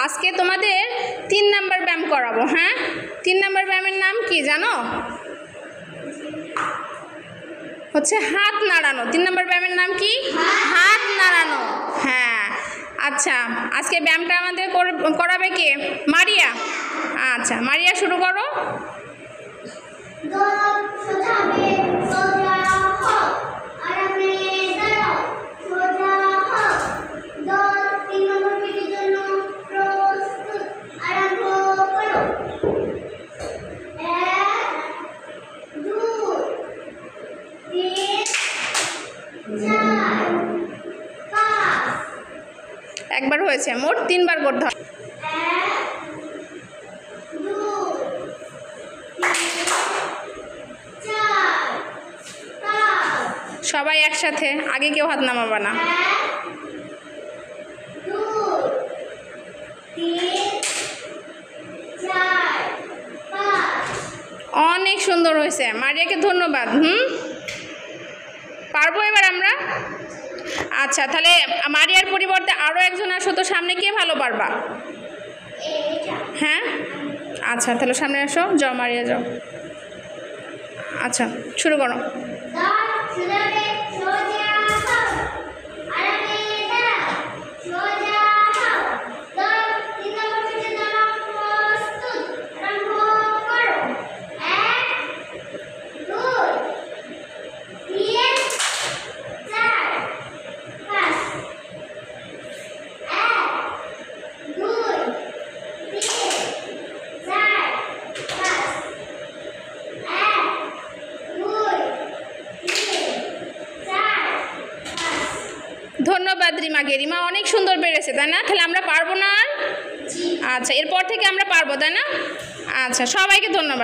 আজকে তোমাদের 3 নাম্বার ব্যায়াম করাবো। হ্যাঁ, 3 নাম্বার ব্যায়ামের নাম কি জানো? হচ্ছে হাত নাড়ানো। 3 নাম্বার ব্যায়ামের নাম কি? হাত নাড়ানো। হ্যাঁ, আচ্ছা, আজকে ব্যায়ামটা আমাদের করাবে কে? মারিয়া। আচ্ছা, মারিয়া শুরু করো। একবার হয়েছে, মোট 3 বার করতে হবে। সবাই একসাথে, আগে কেউ হাত নামাবে না। অনেক সুন্দর হয়েছে, মারিয়াকে ধন্যবাদ। পারবো এবার আমরা? আচ্ছা, তাহলে মারিয়ার পরিবর্তে আরও একজন আসো তো সামনে। কে ভালো পারবা? হ্যাঁ, আচ্ছা, তাহলে সামনে আসো। যাও মারিয়া, যাও। আচ্ছা, শুরু করো। ধন্যবাদ রিমাকে। রিমা অনেক সুন্দর পেরেছে, তাই না? তাহলে আমরা পারবো না আর? আচ্ছা, এরপর থেকে আমরা পারবো, তাই না? আচ্ছা, সবাইকে ধন্যবাদ।